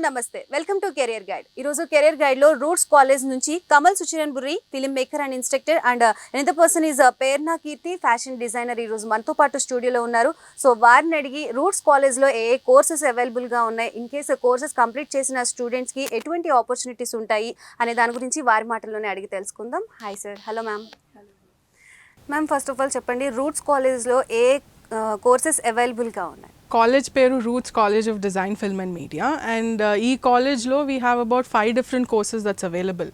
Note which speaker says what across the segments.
Speaker 1: నమస్తే welcome to career guide. ఈరోజు career guide లో రూట్స్ కాలేజ్ నుంచి Kamal Suchiranburi film maker and instructor and another person is Prerna Keerthi fashion designer. ఈరోజు మనతో పాటు స్టూడియోలో ఉన్నారు. సో వారిని అడిగి రూట్స్ కాలేజ్లో ఏ కోర్సెస్ అవైలబుల్గా ఉన్నాయి, ఇన్ కేస్ కోర్సెస్ కంప్లీట్ చేసిన స్టూడెంట్స్కి ఎటువంటి ఆపర్చునిటీస్ ఉంటాయి అనే దాని గురించి వారి మాటల్లోనే అడిగి తెలుసుకుందాం. Hi sir. Hello ma'am. Ma'am first of all చెప్పండి, రూట్స్ కాలేజ్లో ఏ కోర్సెస్ అవైలబుల్గా ఉన్నాయి?
Speaker 2: College peru Roots College of Design, Film and Media, and ee college lo we have about 5 different courses that's available.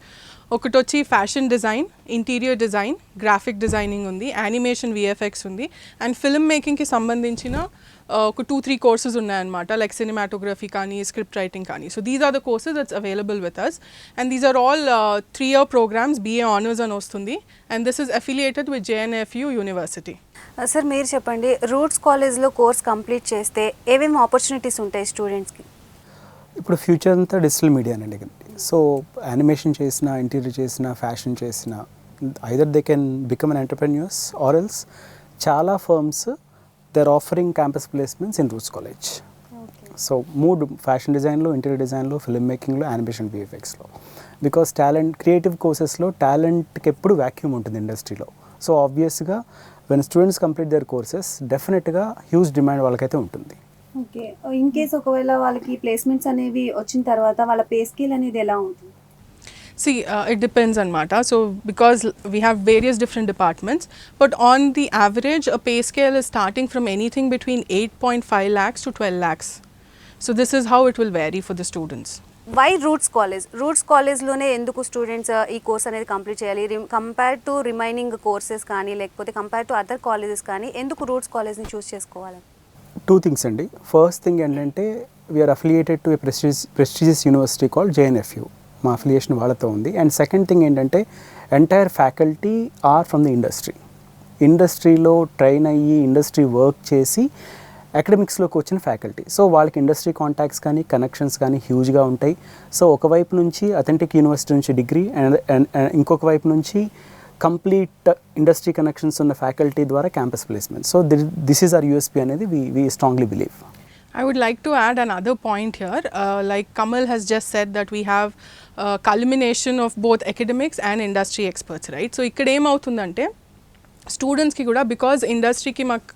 Speaker 2: ఒకటొచ్చి fashion design, interior design, graphic designing ఉంది, animation VFX ఉంది, and film మేకింగ్కి సంబంధించిన ఒక 2-3 courses ఉన్నాయన్నమాట, like cinematography కానీ script writing కానీ. So these are the courses that's available with us, and these are all 3-year programmes, BA honours అని వస్తుంది, and this is affiliated with JNFU university.
Speaker 1: Sir మీరు చెప్పండి, రూట్స్ కాలేజ్లో course complete చేస్తే ఏమేమి opportunities ఉంటాయి స్టూడెంట్స్కి?
Speaker 3: ఇప్పుడు ఫ్యూచర్ అంతా డిజిటల్ మీడియా అండి. సో యానిమేషన్ చేసిన, ఇంటీరియర్ చేసిన, ఫ్యాషన్ చేసిన, either they can become an entrepreneurs or else చాలా firms they are offering campus placements in Roots College. So మూడు, ఫ్యాషన్ డిజైన్లో, ఇంటీరియర్ డిజైన్లో, ఫిల్మ్ మేకింగ్లో, యానిమేషన్ VFXలో. బికాస్ టాలెంట్, క్రియేటివ్ కోర్సెస్లో టాలెంట్కి ఎప్పుడు వ్యాక్యూమ్ ఉంటుంది ఇండస్ట్రీలో. సో ఆబ్వియస్గా when students complete their courses డెఫినెట్గా హ్యూజ్ డిమాండ్ వాళ్ళకైతే ఉంటుంది.
Speaker 1: ఓకే, ఇన్ కేస్ ఒకవేళ వాళ్ళకి ప్లేస్మెంట్స్ అనేవి వచ్చిన తర్వాత వాళ్ళ పే స్కేల్ అనేది ఎలా ఉంటుంది?
Speaker 2: See, it depends anamata. So because we have various different departments, but on the average a pay scale is starting from anything between 8.5 lakhs to 12 lakhs. So this is how it will vary for the students.
Speaker 1: Why Roots College? Roots కాలేజ్లోనే ఎందుకు students ఈ course అనేది complete చేయాలి? Compare to remaining courses కానీ లేకపోతే compare to other colleges కానీ ఎందుకు roots కాలేజ్ని చూస్ చేసుకోవాలి?
Speaker 3: 2 things అండి. ఫస్ట్ థింగ్ ఏంటంటే we are affiliated to a prestigious university called JNFU. మా అఫిలియేషన్ వాళ్ళతో ఉంది. అండ్ సెకండ్ థింగ్ ఏంటంటే entire faculty are from the ఇండస్ట్రీలో ట్రైన్ అయ్యి ఇండస్ట్రీ వర్క్ చేసి అకాడమిక్స్లోకి వచ్చిన ఫ్యాకల్టీ. సో వాళ్ళకి ఇండస్ట్రీ కాంటాక్ట్స్ కానీ కనెక్షన్స్ కానీ హ్యూజ్గా ఉంటాయి. సో ఒకవైపు నుంచి అథెంటిక్ యూనివర్సిటీ నుంచి డిగ్రీ అండ్ ఇంకొక వైపు నుంచి కంప్లీట్ ఇండస్ట్రీ కనెక్షన్స్ ఉన్న ఫ్యాకల్టీ ద్వారా campus placement. So this is our USP అనేది we strongly believe.
Speaker 2: I would like to add another point here. Like Kamal has just said that we have culmination of both academics and industry experts, right? So ikkada em avutundante స్టూడెంట్స్కి కూడా, because ఇండస్ట్రీకి మాకు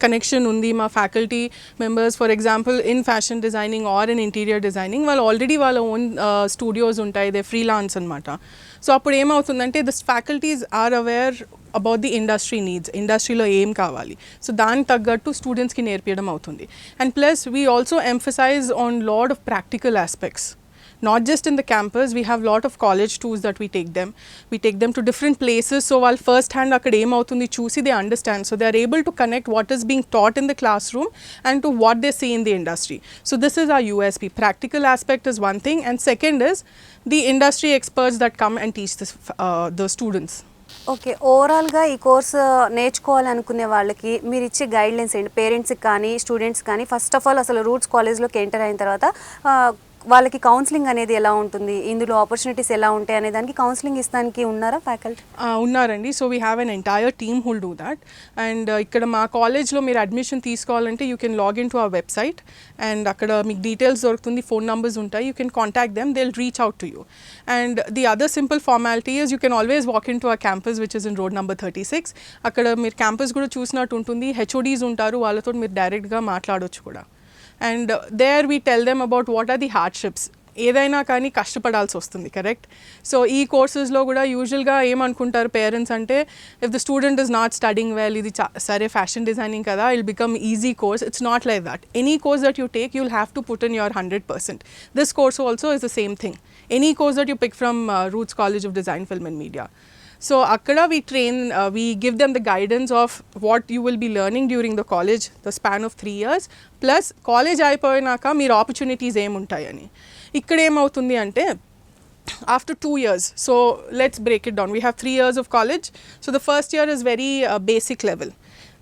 Speaker 2: connection ఉంది, మా faculty members for example in fashion designing or in interior designing వాళ్ళు already వాళ్ళ own studios ఉంటాయి, they freelance అనమాట. సో అప్పుడు ఏమవుతుందంటే this faculties are aware about the industry needs, ఇండస్ట్రీలో ఏం కావాలి, సో దానికి తగ్గట్టు స్టూడెంట్స్కి నేర్పించడం అవుతుంది. And plus we also emphasise on lot of practical aspects. Not just in the campus, we have lot of college tours that we take them to different places. So while first hand akkada em avutundi chusi they understand, so they are able to connect what is being taught in the classroom and to what they see in the industry. So this is our USP. Practical aspect is one thing, and second is the industry experts that come and teach this the students.
Speaker 1: Okay, ఓవరాల్గా ఈ course నేర్చుకోవాలనుకునే వాళ్ళకి మీరు ఇచ్చే guidelines ఏంటి? పేరెంట్స్కి కానీ students కానీ first of all అసలు రూట్స్ కాలేజ్లోకి ఎంటర్ అయిన తర్వాత వాళ్ళకి కౌన్సిలింగ్ అనేది ఎలా ఉంటుంది, ఇందులో ఆపర్చునిటీస్ ఎలా ఉంటాయి అనే దానికి కౌన్సిలింగ్ ఇస్తానికి ఉన్నారా ఫ్యాకల్టీ?
Speaker 2: ఉన్నారండి. So we have an entire team హుల్ do that. And ఇక్కడ మా కాలేజ్లో మీరు అడ్మిషన్ తీసుకోవాలంటే you can login to our website, and అక్కడ మీకు డీటెయిల్స్ దొరుకుతుంది, ఫోన్ నెంబర్స్ ఉంటాయి, you can contact them, they will reach out to you. And the other simple formality is you can always walk in to our campus which is in road number 36. అక్కడ మీరు campus కూడా చూసినట్టు ఉంటుంది, HODs ఉంటారు, వాళ్ళతో మీరు డైరెక్ట్గా మాట్లాడవచ్చు కూడా. And there we tell them about what are the hardships. ఏదైనా కానీ కష్టపడాల్సి వస్తుంది, కరెక్ట్? సో ఈ కోర్సెస్లో కూడా యూజువల్గా ఏమనుకుంటారు పేరెంట్స్ అంటే, if the student is not studying well, ఇది సరే ఫ్యాషన్ డిజైనింగ్ కదా, will become easy course. It's not like that. Any course that you take you will have to put in your 100%. This course also is the same thing. Any course that you pick from Roots College of design, film and media. So akkada we give them the guidance of what you will be learning during the college, the span of 3 years, plus college అయిపోయినాక మీరు opportunities ఏముంటాయని. ఇక్కడ ఏమవుతుంది అంటే after 2 years, so let's break it down. We have 3 years of college. So the first year is very basic level.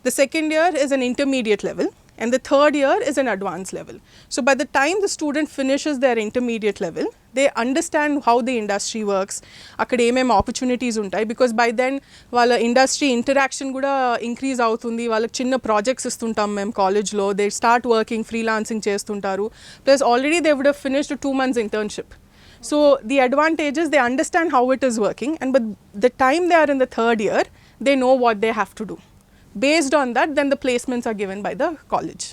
Speaker 2: The second year is an intermediate level. and the third year is an advanced level. So by the time the student finishes their intermediate level, they understand how the industry works, akkada em opportunities untai, because by then wala industry interaction kuda increase avutundi, వాళ్ళకి చిన్న projects ఇస్తుంటాం మేము కాలేజ్లో, they start working freelancing చేస్తుంటారు, plus already they would have finished 2 months internship. So the advantage is they understand how it is working, and by the time they are in the third year, they know what they have to do. Based on that, then the placements are given by the college.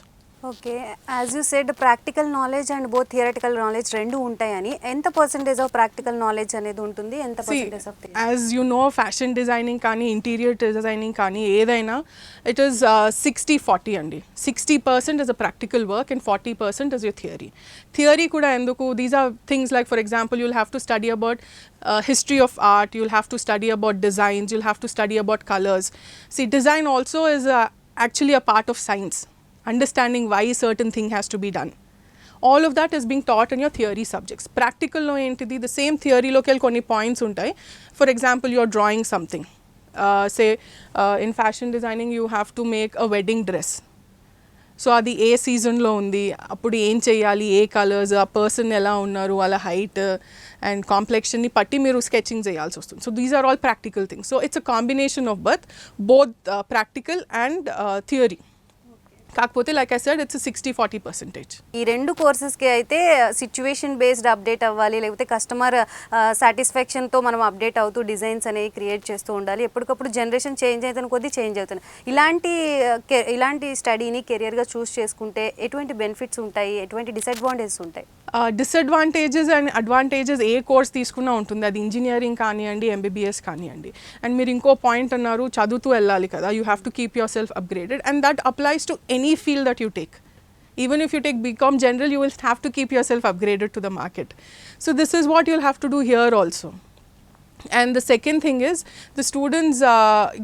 Speaker 1: Okay, as you said practical knowledge and both theoretical knowledge రెండు ఉంటాయని, ఎంత percentage of practical knowledge అనేది ఉంటుంది, ఎంత percentage of
Speaker 2: as you know fashion designing కానీ interior designing కానీ ఏదైనా it is 60-40 అండి. 60% is a practical work and 40% is your theory. Theory కూడా ఎందుకు, these are things like for example you'll have to study about history of art, you'll have to study about designs, you'll have to study about colors. See, design also is actually a part of science, understanding why a certain thing has to be done. All of that is being taught in your theory subjects. Practical lo entidi, the same theory lo kel konni points untai. For example, you are drawing something. Say in fashion designing you have to make a wedding dress. So అది ఏ సీజన్లో ఉంది, అప్పుడు ఏం చేయాలి, ఏ colours, ఆ person ఎలా ఉన్నారు, వాళ్ళ హైట్ అండ్ కాంప్లెక్షన్ని పట్టి మీరు స్కెచింగ్ చేయాల్సి వస్తుంది. So these are all practical things. So it's a combination of both practical and theory. కాకపోతే లైక్ ఐ సెడ్ ఇట్స్ 60-40%.
Speaker 1: ఈ రెండు కోర్సెస్కి అయితే సిచ్యువేషన్ బేస్డ్ అప్డేట్ అవ్వాలి, లేకపోతే కస్టమర్ సాటిస్ఫాక్షన్తో మనం అప్డేట్ అవుతూ డిజైన్స్ అనేవి క్రియేట్ చేస్తూ ఉండాలి. ఎప్పటికప్పుడు జనరేషన్ చేంజ్ అవుతున్న కొద్దీ చేంజ్ అవుతున్నాయి. ఇలాంటి స్టడీని కెరియర్గా చూస్ చేసుకుంటే ఎటువంటి బెనిఫిట్స్ ఉంటాయి, ఎటువంటి డిసడ్వాంటేజెస్ ఉంటాయి?
Speaker 2: Disadvantages and advantages A course తీసుకున్నా ఉంటుంది, అది ఇంజనీరింగ్ కానివ్వండి, ఎంబీబీఎస్ కానివ్వండి. అండ్ మీరు ఇంకో పాయింట్ అన్నారు, చదువుతూ వెళ్ళాలి కదా, you have to keep your self upgraded, and that applies to any field that you take. Even if you take BCom general, you will have to keep yourself upgraded to the market. So this is what you'll have to do here also. And the second thing is the students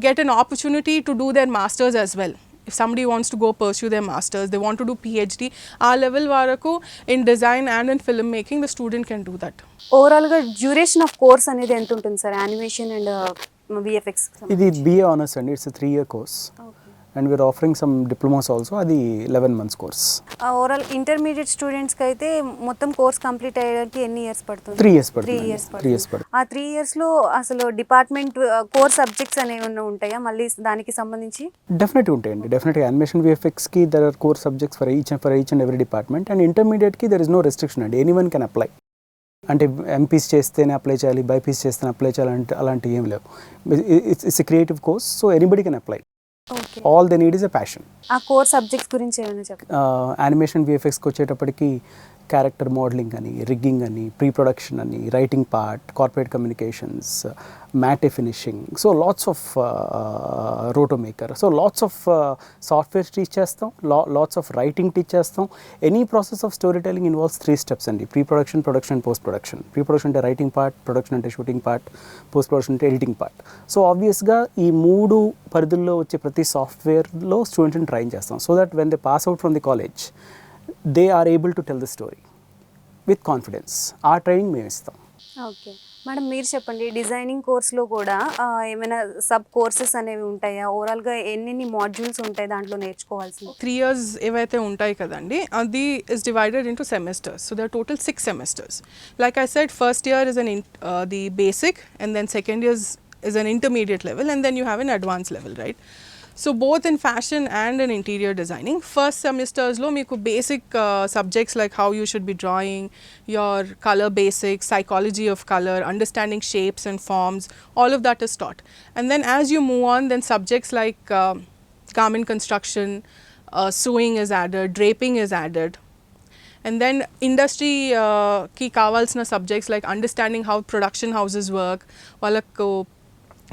Speaker 2: get an opportunity to do their masters as well. If somebody wants to go pursue their masters, they want to do PhD, our level varaku in design and in filmmaking, the student can do that.
Speaker 1: Overall ga duration of course అనేది ఎంత ఉంటుంది sir, animation and VFX?
Speaker 3: ఇది BA honors అండి, it's a 3-year course. And we're offering some diplomas also, అది 11 months course.
Speaker 1: Overall intermediate స్టూడెంట్స్కి అయితే మొత్తం course complete అయ్యేకి ఎన్ని ఇయర్స్ పడుతుంది?
Speaker 3: 3 years పడుతుంది.
Speaker 1: 3 years పడుతుంది. ఆ 3 yearsలో అసలు డిపార్ట్మెంట్ కోర్ సబ్జెక్ట్స్ అనేవి ఉంటాయా మళ్ళీ దానికి సంబంధించి?
Speaker 3: డెఫినెట్గా ఉంటాయండి. డెఫినెట్గా యానిమేషన్ VFXకి there are core subjects for each and every department. And ఇంటర్మీడియట్కి దర్ ఇస్ నో రెస్ట్రిక్షన్ అండి, ఎనీవన్ కెన్ అప్లై. అంటే ఎంపీస్ చేస్తేనే అప్లై చేయాలి, బైపీస్ చేస్తేనే అప్లై చేయాలంటే అలాంటివి ఏం లేవు. It's a creative course, so anybody can apply. All they need is a passion.
Speaker 1: ఆ కోర్ సబ్జెక్ట్స్ గురించి ఏమైనా చెప్పండి.
Speaker 3: యానిమేషన్ VFXకి వచ్చేటప్పటికి క్యారెక్టర్ మోడలింగ్ అని, రిగ్గింగ్ అని, ప్రీ ప్రొడక్షన్ అని, writing part, corporate communications, matte finishing, so lots of roto maker, so lots of software teach చేస్తాం, లాట్స్ ఆఫ్ రైటింగ్ టీచ్ చేస్తాం. Any process of story telling involves 3 steps అండి: pre production, production, post production. Pre production అంటే writing part, production అంటే shooting part, post production అంటే editing part. So ఆబ్వియస్గా ఈ 3 పరిధుల్లో వచ్చే ప్రతి సాఫ్ట్వేర్లో స్టూడెంట్ని ట్రైన్ చేస్తాం, so that when they pass out from the college they are able to tell the story with confidence. ఆ ట్రైనింగ్ మేము ఇస్తాం.
Speaker 1: ఓకే మేడం, మీరు చెప్పండి, డిజైనింగ్ కోర్స్లో కూడా ఏమైనా సబ్ కోర్సెస్ అనేవి ఉంటాయా? ఓవరాల్గా ఎన్ని మాడ్యూల్స్ ఉంటాయి దాంట్లో నేర్చుకోవాల్సింది?
Speaker 2: 3 years ఏవైతే ఉంటాయి కదండి, అది is divided into semesters. So there are total 6 semesters. Like I said, first year is the basic, and then second year is an intermediate level, and then you have an advanced level, right? So both in fashion and in interior designing, first semesters lo meeku basic subjects like how you should be drawing, your color basics, psychology of color, understanding shapes and forms, all of that is taught. And then as you move on, then subjects like garment construction, sewing is added, draping is added. And then industry ki kavalsina subjects like understanding how production houses work, valaku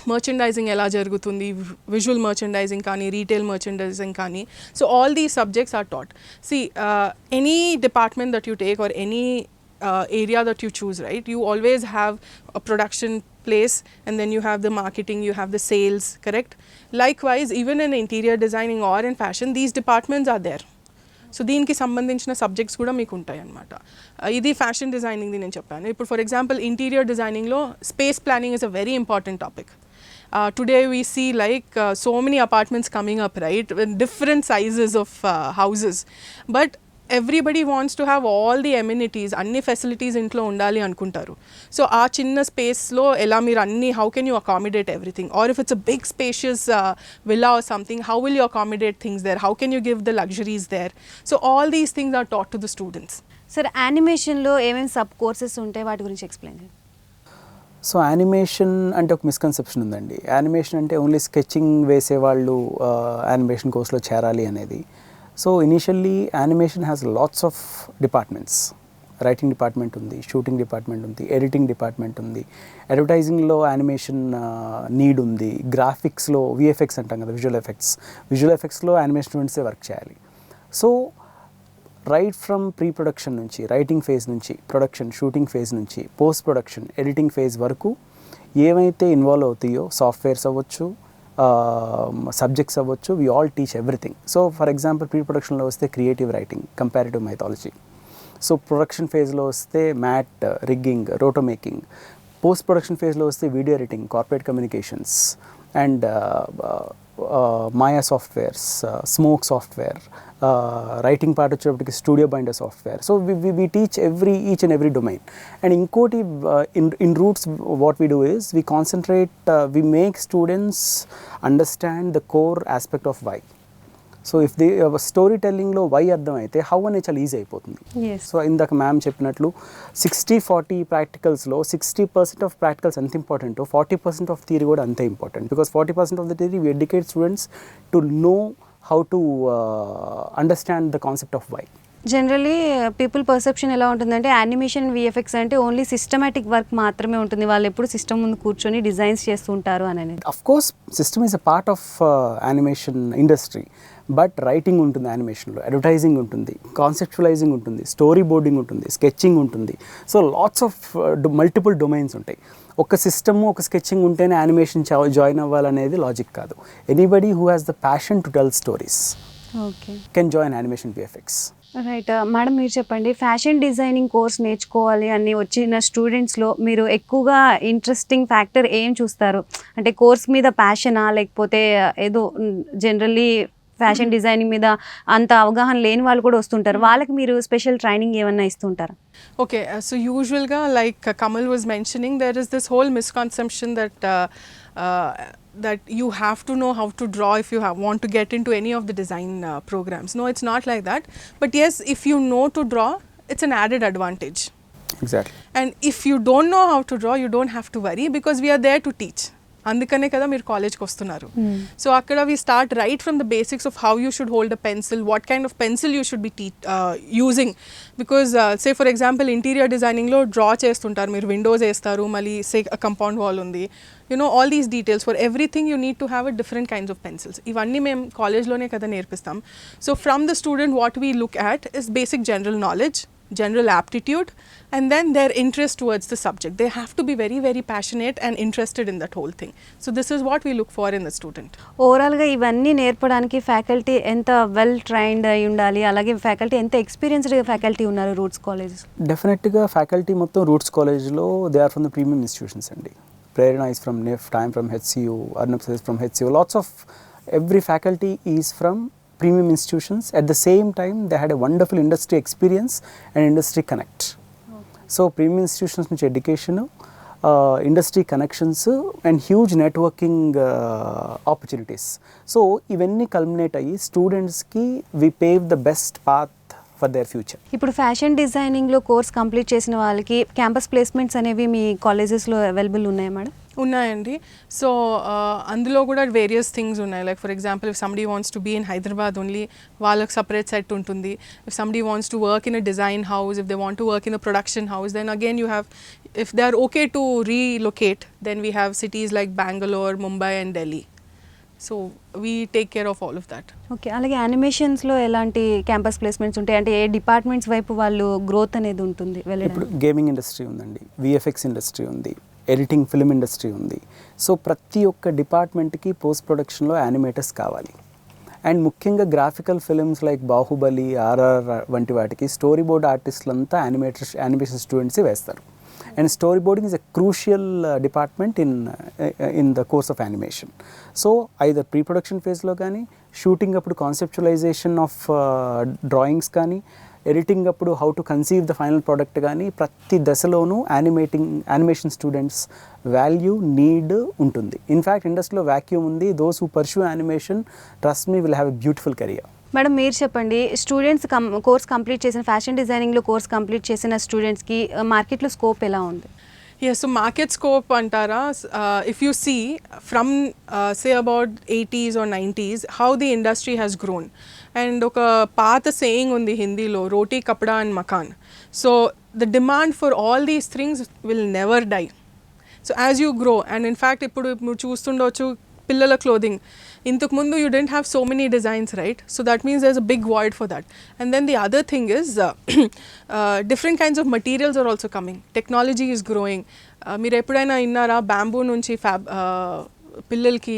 Speaker 2: merchandising ఎలా జరుగుతుంది, visual merchandising కానీ, retail merchandising కానీ. So all these subjects are taught. See, any department that you take or any area that you choose, right, you always have a production place, and then you have the marketing, you have the sales, correct? Likewise, even in interior designing or in fashion, these departments are there. So దీనికి సంబంధించిన subjects కూడా మీకు ఉంటాయి అన్నమాట. ఇది fashion డిజైనింగ్ది నేను చెప్పాను. ఇప్పుడు ఫర్ ఎగ్జాంపుల్ ఇంటీరియర్ డిజైనింగ్లో space planning is a very important topic. today we see like so many apartments coming up, right, with different sizes of houses, but everybody wants to have all the amenities, అన్ని facilities ఇంట్లో ఉండాలి అనుకుంటారు. So ఆ చిన్న స్పేస్లో ఎలా మీరు అన్ని, how can you accommodate everything, or if it's a big spacious villa or something, how will you accommodate things there, how can you give the luxuries there. So all these things are taught to the students.
Speaker 1: Sir యానిమేషన్లో ఏమేమి sub courses ఉంటాయి, వాటి గురించి explain చేయండి.
Speaker 3: So animation అంటే ఒక misconception ఉందండి. Animation అంటే ఓన్లీ స్కెచింగ్ వేసేవాళ్ళు యానిమేషన్ కోర్స్లో చేరాలి అనేది. So initially animation has lots of departments. Writing department ఉంది, షూటింగ్ డిపార్ట్మెంట్ ఉంది, ఎడిటింగ్ డిపార్ట్మెంట్ ఉంది, అడ్వర్టైజింగ్లో యానిమేషన్ నీడ్ ఉంది, గ్రాఫిక్స్లో విఎఫ్ఎక్స్ అంటాం కదా, విజువల్ ఎఫెక్ట్స్లో యానిమేషన్ స్టూడెంట్సే వర్క్ చేయాలి. So right from pre production నుంచి, రైటింగ్ ఫేజ్ నుంచి, ప్రొడక్షన్ షూటింగ్ ఫేజ్ నుంచి, పోస్ట్ ప్రొడక్షన్ ఎడిటింగ్ ఫేజ్ వరకు ఏవైతే ఇన్వాల్వ్ అవుతాయో, సాఫ్ట్వేర్స్ అవ్వచ్చు, సబ్జెక్ట్స్ అవ్వచ్చు, we all teach everything. So for example pre ప్రొడక్షన్లో వస్తే creative writing, comparative mythology. So production ఫేజ్లో వస్తే matte, rigging, roto making. Post production ఫేజ్లో వస్తే video editing, corporate communications and Maya softwares, Smoke software. Writing part వచ్చేటప్పటికి StudioBinder software. So we teach each and every domain. And inkoti in roots what we do is we concentrate, we make students understand the core aspect of why. So if the story టెల్లింగ్లో why అర్థం అయితే how అనేది చాలా easy అయిపోతుంది. So ఇందాక ma'am చెప్పినట్లు 60-40 ప్రాక్టికల్స్లో 60% of practicals ఎంత ఇంపార్టెంటో 40% ఆఫ్ థియరీ కూడా అంతే important. Because 40% of the theory we educate students to know how to understand the concept of why.
Speaker 1: Generally people perception ఎలా ఉంటుందంటే యానిమేషన్ విఎఫ్ఎక్స్ అంటే ఓన్లీ సిస్టమేటిక్ వర్క్ మాత్రమే ఉంటుంది, వాళ్ళు ఎప్పుడు సిస్టమ్ ముందు కూర్చొని డిజైన్స్ చేస్తుంటారు అని అనేది.
Speaker 3: Of course system is a part of animation industry, but writing ఉంటుంది యానిమేషన్లో, అడ్వర్టైజింగ్ ఉంటుంది, కాన్సెప్చువలైజింగ్ ఉంటుంది, స్టోరీ బోర్డింగ్ ఉంటుంది, స్కెచింగ్ ఉంటుంది. So lots of multiple domains ఉంటాయి. ఒక సిస్టమ్, ఒక స్కెచింగ్ ఉంటేనే యానిమేషన్ జాయిన్ అవ్వాలనేది లాజిక్ కాదు. Anybody who has the passion to tell stories can join animation VFX.
Speaker 1: Right madam, మీరు చెప్పండి, ఫ్యాషన్ డిజైనింగ్ కోర్స్ నేర్చుకోవాలి అని వచ్చిన స్టూడెంట్స్లో మీరు ఎక్కువగా ఇంట్రెస్టింగ్ ఫ్యాక్టర్ ఏం చూస్తారు? అంటే కోర్స్ మీద ప్యాషనా, లేకపోతే ఏదో జనరల్లీ ఫ్యాషన్ డిజైనింగ్ మీద అంత అవగాహన లేని వాళ్ళు కూడా వస్తుంటారు, వాళ్ళకి మీరు స్పెషల్ ట్రైనింగ్ ఏమన్నా ఇస్తుంటారా?
Speaker 2: Okay, so usually like Kamal was mentioning, there is this whole misconception that you have to know how to draw if you want to get into any of the design programs. No, it's not like that. But yes, if you know to draw, it's an added advantage.
Speaker 3: Exactly.
Speaker 2: And if you don't know how to draw, you don't have to worry, because we are there to teach. అందుకనే కదా మీరు కాలేజ్కి వస్తున్నారు. So అక్కడ we start right from the basics of how you should hold a pencil, what kind of pencil you should be using. Because say for example interior డిజైనింగ్లో draw చేస్తుంటారు, మీరు windows వేస్తారు, మళ్ళీ సే కంపౌండ్ వాల్ ఉంది, all these details. For everything you need to have a different kinds of pencils. ఇవన్నీ మేము కాలేజ్లోనే కదా నేర్పిస్తాం. So from the student what we look at is basic general knowledge, general aptitude, and then their interest towards the subject. They have to be very, very passionate and interested in that whole thing. So this is what we look for in the student.
Speaker 1: ఓవరాల్గా ఇవన్నీ నేర్పడానికి faculty ఎంత well trained అయి ఉండాలి, అలాగే faculty ఎంత experienced faculty ఉన్నారు Roots college?
Speaker 3: డెఫినెట్గా ఫ్యాకల్టీ మొత్తం రూట్స్ కాలేజ్లో they are from the premium institutions అండి. Prerna is from NIFT, I am from HCU, Arnab is from HCU. Lots of, every faculty is from premium institutions. At the same time, they had a wonderful industry experience and industry connect. So premium institutions nunchi education, industry connections and huge networking opportunities. So ivanni culminate ayi students ki we pave the best path for their future.
Speaker 1: ఇప్పుడు fashion డిజైనింగ్లో course complete చేసిన వాళ్ళకి campus placements అనేవి మీ కాలేజెస్లో available ఉన్నాయా madam?
Speaker 2: ఉన్నాయండి. So అందులో కూడా వేరియస్ థింగ్స్ ఉన్నాయి. Like for example if somebody wants to be in Hyderabad only, వాళ్ళకి సపరేట్ సెట్ ఉంటుంది. If somebody wants to work in a design house, if they want to work in a production house, then again you have, if they are okay to relocate, then we have cities like Bengaluru, Mumbai and Delhi. So we take care of all of that.
Speaker 1: Okay, అలాగే యానిమేషన్స్లో ఎలాంటి campus placements ఉంటాయి, అంటే ఏ departments వైపు వాళ్ళు growth అనేది ఉంటుంది?
Speaker 3: ఇప్పుడు gaming industry ఉందండి, విఎఫ్ఎక్స్ ఇండస్ట్రీ ఉంది, ఎడిటింగ్ ఫిల్మ్ ఇండస్ట్రీ ఉంది. సో ప్రతి ఒక్క డిపార్ట్మెంట్కి పోస్ట్ ప్రొడక్షన్లో యానిమేటర్స్ కావాలి. అండ్ ముఖ్యంగా graphical films like Baahubali, RRR వంటి వాటికి స్టోరీ బోర్డ్ ఆర్టిస్టులు అంతా యానిమేషన్ స్టూడెంట్స్ వేస్తారు. and storyboarding is a crucial department in the course of animation. So either pre-production phase lo gaani, shooting appudu conceptualization of drawings gaani, editing అప్పుడు how to conceive the final product కానీ ప్రతి దశలోనూ animation students value need ఉంటుంది. In fact ఇండస్ట్రీలో vacuum ఉంది. Those who pursue animation trust me will have a beautiful career.
Speaker 1: Madam మీరు చెప్పండి, students course complete చేసిన ఫ్యాషన్ డిజైనింగ్లో కోర్స్ కంప్లీట్ చేసిన స్టూడెంట్స్కి మార్కెట్లో స్కోప్ ఎలా ఉంది?
Speaker 2: Yes, so market scope antara, if you see from say about 80s or 90s how the industry has grown, and oka paatha saying undi Hindi lo, roti kapda and makan. So the demand for all these things will never die. So as you grow, and in fact ippudu chustunndochu pillala clothing, ఇంతకు ముందు you didn't have so many designs, right? So that means there's a big void for that. And then the other thing is different kinds of materials are also coming. Technology is growing. మీరు ఎప్పుడైనా విన్నారా bamboo నుంచి పిల్లలకి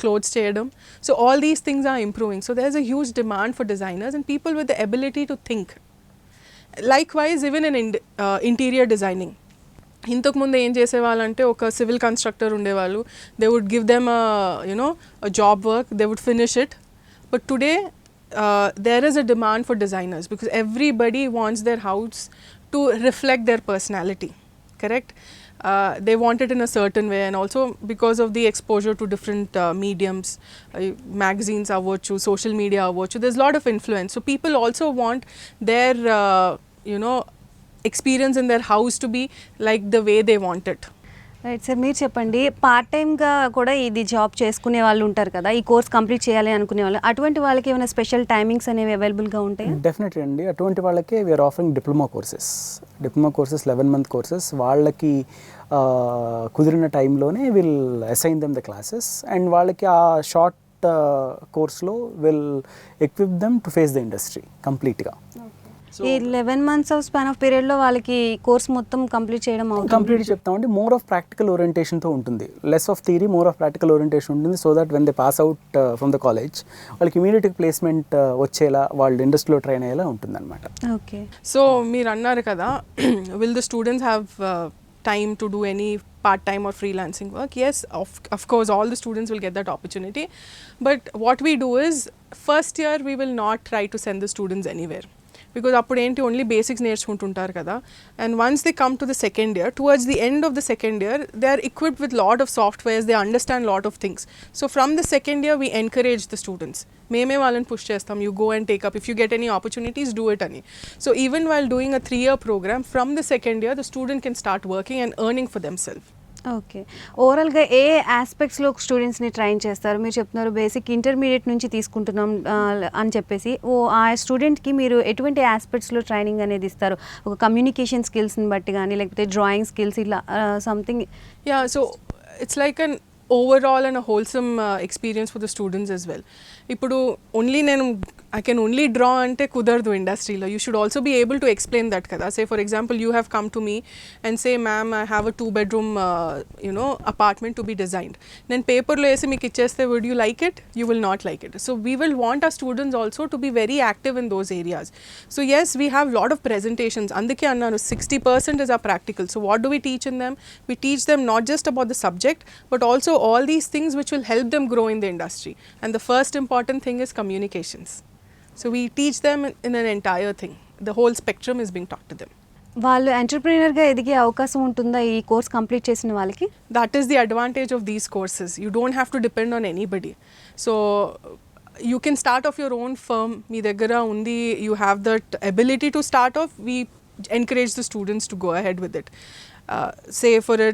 Speaker 2: clothes చేయడం? So all these things are improving. So there's a huge demand for designers and people with the ability to think. Likewise, even in interior designing. ఇంతకుముందు ఏం చేసేవాళ్ళంటే ఒక సివిల్ కన్స్ట్రక్టర్ ఉండేవాళ్ళు. They would give them a job work, they would finish it. But today there is a demand for designers because everybody wants their house to reflect their personality, correct? They want it in a certain way, and also because of the exposure to different mediums, magazines avvochu, social media avvochu, there's a lot of influence. So people also want their experience in their house to be like the way they want it.
Speaker 1: Right sir, మీరు చెప్పండి, part టైమ్గా కూడా ఇది job చేసుకునే వాళ్ళు ఉంటారు కదా, ఈ course complete చేయాలి అనుకునే వాళ్ళు, అటువంటి వాళ్ళకి ఏమైనా స్పెషల్ టైమింగ్స్ అనేవి అవైలబుల్గా ఉంటాయి?
Speaker 3: డెఫినెట్లీ అండి. అటువంటి వాళ్ళకి we're offering diploma courses 11-month courses. వాళ్ళకి కుదిరిన టైంలోనే will assign them the classes, and వాళ్ళకి ఆ షార్ట్ కోర్స్లో will equip them to face the industry కంప్లీట్గా.
Speaker 1: ఈ 11 months ఆఫ్ స్పాన్ ఆఫ్ పీరియడ్లో వాళ్ళకి కోర్స్ మొత్తం కంప్లీట్ చేయడం అవుతుంది?
Speaker 3: కంప్లీట్ చెప్తామండి. మోర్ ఆఫ్ ప్రాక్టికల్ ఓరియంటేషన్తో ఉంటుంది. Less of theory, more of practical orientation ఉంటుంది. So that when they pass out from the college వాళ్ళకి ఇమీడియట్ ప్లేస్మెంట్ వచ్చేలా, వాళ్ళు ఇండస్ట్రీలో ట్రైన్ అయ్యేలా ఉంటుంది అనమాట.
Speaker 1: ఓకే.
Speaker 2: సో మీరు అన్నారు కదా, will the students have time to do any part-time or freelancing work? Yes, of course all the students will get that opportunity, but what we do is first year we will not try to send the students anywhere, because appudu enti only basics నేర్చుకుంటుంటారు కదా, and once they come to the second year, towards the end of the second year they are equipped with lot of softwares, they understand lot of things. So from the second year we encourage the students, మేమే వాళ్ళని push చేస్తాం, you go and take up, if you get any opportunities do it అని. So even while doing a 3-year program, from the second year the student can start working and earning for themselves.
Speaker 1: Okay. ఓవరాల్గా ఏ ఆస్పెక్ట్స్లో స్టూడెంట్స్ని train చేస్తారు? మీరు చెప్తున్నారు basic intermediate నుంచి తీసుకుంటున్నాం అని చెప్పేసి, ఆ స్టూడెంట్కి మీరు ఎటువంటి ఆస్పెక్ట్స్లో ట్రైనింగ్ అనేది ఇస్తారు? ఒక కమ్యూనికేషన్ స్కిల్స్ని బట్టి కానీ, లేకపోతే డ్రాయింగ్ స్కిల్స్, ఇలా something?
Speaker 2: Yeah, so it's like an overall and a wholesome experience for the students as well. ఇప్పుడు only I can only draw ante kudardu industry lo. You should also be able to explain that kada. Say for example you have come to me and say, ma'am, I have a 2-bedroom apartment to be designed. Then paper lo esi meeku icheste, would you like it? You will not like it. So we will want our students also to be very active in those areas. So yes, we have lot of presentations. Andike annanu 60% is our practical. So what do we teach in them? We teach them not just about the subject, but also all these things which will help them grow in the industry. And the first important thing is communications. So we teach them in an entire thing. The whole spectrum is being taught to them.
Speaker 1: వాళ్ళు ఎంటర్‌ప్రెన్యూర్‌గా ఎదిగే అవకాశం ఉంటుందా ఈ course complete చేసిన వాళ్ళకి?
Speaker 2: That is the advantage of these courses. You don't have to depend on anybody. So you can start off your own firm. మీ దగ్గర ఉంది, you have that ability to start off. We encourage the students to go ahead with it. Say for a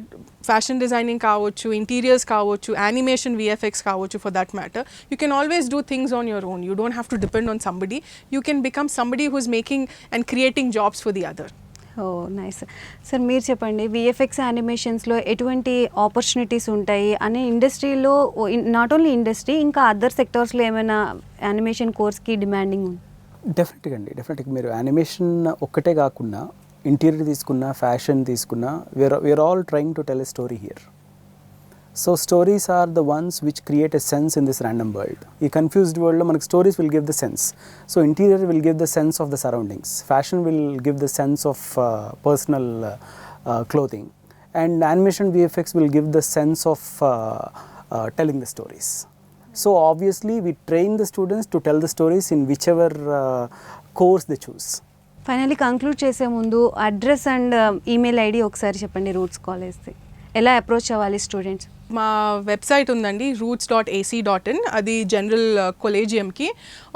Speaker 2: fashion designing కావచ్చు, interiors కావచ్చు, animation, VFX కావచ్చు, for that matter, you can always do things on your own. You don't have to depend on somebody. You can become somebody who's making and creating jobs for the other.
Speaker 1: Oh nice. Sir మీరు చెప్పండి, VFX యానిమేషన్స్లో ఎటువంటి opportunities ఉంటాయి అని ఇండస్ట్రీలో, not only industry, ఇంకా other సెక్టార్స్లో ఏమైనా యానిమేషన్ కోర్స్కి డిమాండింగ్ ఉంది?
Speaker 3: డెఫినెట్గా మీరు యానిమేషన్ ఒక్కటే కాకుండా ఇంటీరియర్ తీసుకున్నా, ఫ్యాషన్ తీసుకున్నా, we are all trying to tell a story here. So stories are the ones which create a sense in this random world. ఈ కన్ఫ్యూజ్డ్ వరల్డ్లో మనకి stories will give the sense. So interior will give the sense of the surroundings, fashion will give the sense of personal clothing. And animation VFX will give the sense of telling the stories. So obviously we train the students to tell the stories in whichever course they choose.
Speaker 1: Finally conclude చేసే ముందు address and email ID ఒకసారి చెప్పండి roots కాలేజ్ది, ఎలా approach అవ్వాలి students?
Speaker 2: మా website ఉందండి roots.ac.in, అది general కొలేజియంకి.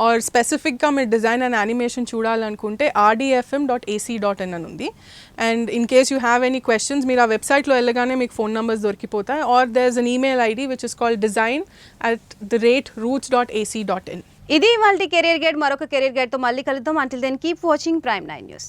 Speaker 2: Are స్పెసిఫిక్గా మీరు డిజైన్ అండ్ యానిమేషన్ చూడాలనుకుంటే rdfm.ac.in అని ఉంది. And in case you have any questions మీరు ఆ వెబ్సైట్లో వెళ్ళగానే మీకు ఫోన్ నెంబర్స్ దొరికిపోతాయి. Or there is an email ID which is called design@roots.ac.in.
Speaker 1: ఇది వాళ్ళ కెరీర్ గైడ్. మరొక కెరీర్ గైడ్తో మళ్ళీ కలుద్దాం. Until then keep watching Prime9 news.